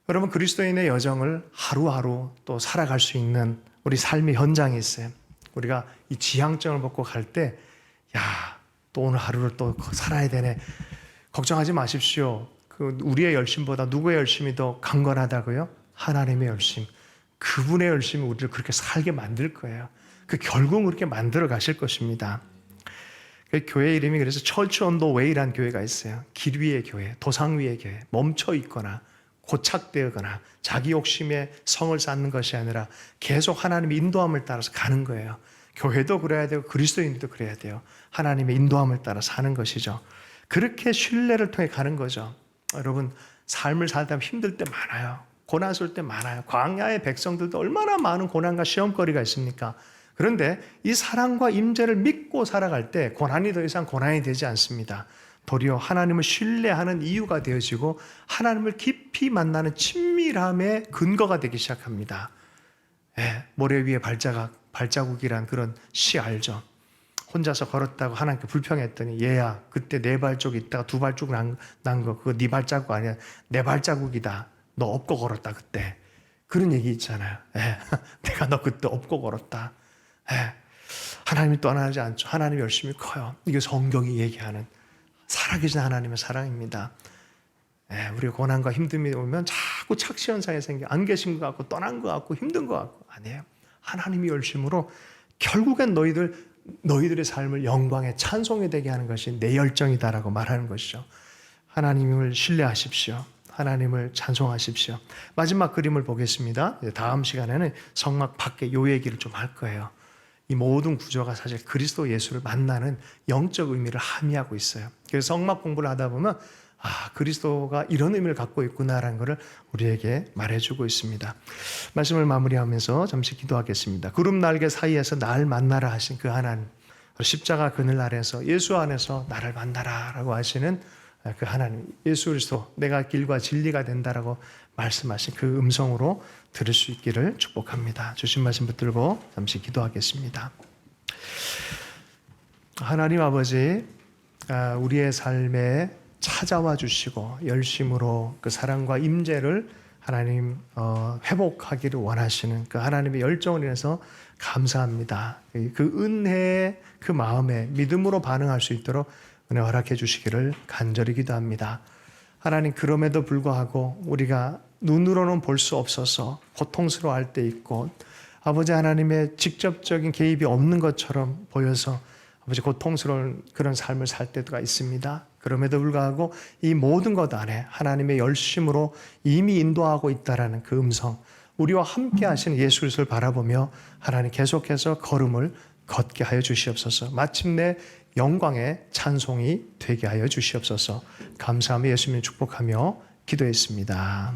Speaker 1: 여러분, 그리스도인의 여정을 하루하루 또 살아갈 수 있는 우리 삶의 현장이 있어요. 우리가 이 지향점을 먹고 갈 때, 또 오늘 하루를 또 살아야 되네. 걱정하지 마십시오. 우리의 열심보다 누구의 열심이 더 강건하다고요? 하나님의 열심. 그분의 열심이 우리를 그렇게 살게 만들 거예요. 결국 그렇게 만들어 가실 것입니다. 교회 이름이 그래서 Church on the Way라는 교회가 있어요. 길 위의 교회, 도상 위의 교회. 멈춰 있거나 고착되거나 자기 욕심에 성을 쌓는 것이 아니라 계속 하나님의 인도함을 따라서 가는 거예요. 교회도 그래야 되고 그리스도인도 그래야 돼요. 하나님의 인도함을 따라 사는 것이죠. 그렇게 신뢰를 통해 가는 거죠. 여러분, 삶을 살다 힘들 때 많아요. 고난스러울 때 많아요. 광야의 백성들도 얼마나 많은 고난과 시험거리가 있습니까? 그런데 이 사랑과 임재를 믿고 살아갈 때 고난이 더 이상 고난이 되지 않습니다. 도리어 하나님을 신뢰하는 이유가 되어지고 하나님을 깊이 만나는 친밀함의 근거가 되기 시작합니다. 모래 위에 발자국이란 그런 시 알죠? 혼자서 걸었다고 하나님께 불평했더니 얘야 그때 네 발자국 있다가 두 발자국 난 거 그거 네 발자국 아니야. 내 발자국이다. 너 업고 걸었다 그때. 그런 얘기 있잖아요. 내가 너 그때 업고 걸었다. 하나님이 떠나지 않죠. 하나님이 열심히 커요. 이게 성경이 얘기하는 살아계신 하나님의 사랑입니다. 우리가 고난과 힘듦이 오면 자꾸 착시현상이 생겨. 안 계신 것 같고 떠난 것 같고 힘든 것 같고. 아니에요. 하나님이 열심으로 결국엔 너희들의 삶을 영광의 찬송이 되게 하는 것이 내 열정이다라고 말하는 것이죠. 하나님을 신뢰하십시오. 하나님을 찬송하십시오. 마지막 그림을 보겠습니다. 다음 시간에는 성막 밖에 요 얘기를 좀 할 거예요. 이 모든 구조가 사실 그리스도 예수를 만나는 영적 의미를 함의하고 있어요. 그래서 성막 공부를 하다 보면 그리스도가 이런 의미를 갖고 있구나라는 것을 우리에게 말해주고 있습니다. 말씀을 마무리하면서 잠시 기도하겠습니다. 구름 날개 사이에서 날 만나라 하신 그 하나님, 십자가 그늘 아래서 예수 안에서 나를 만나라라고 하시는 그 하나님, 예수 그리스도 내가 길과 진리가 된다라고 말씀하신 그 음성으로 들을 수 있기를 축복합니다. 주신 말씀 붙들고 잠시 기도하겠습니다. 하나님 아버지, 우리의 삶에 찾아와 주시고 열심으로 그 사랑과 임재를 하나님 회복하기를 원하시는 그 하나님의 열정을 인해서 감사합니다. 그 은혜의 그 마음에 믿음으로 반응할 수 있도록 은혜 허락해 주시기를 간절히 기도합니다. 하나님, 그럼에도 불구하고 우리가 눈으로는 볼 수 없어서 고통스러워할 때 있고 아버지 하나님의 직접적인 개입이 없는 것처럼 보여서 아버지 고통스러운 그런 삶을 살 때가 있습니다. 그럼에도 불구하고 이 모든 것 안에 하나님의 열심으로 이미 인도하고 있다라는 그 음성, 우리와 함께 하시는 예수 그리스도를 바라보며 하나님 계속해서 걸음을 걷게 하여 주시옵소서. 마침내 영광의 찬송이 되게 하여 주시옵소서. 감사하며 예수님 축복하며 기도했습니다.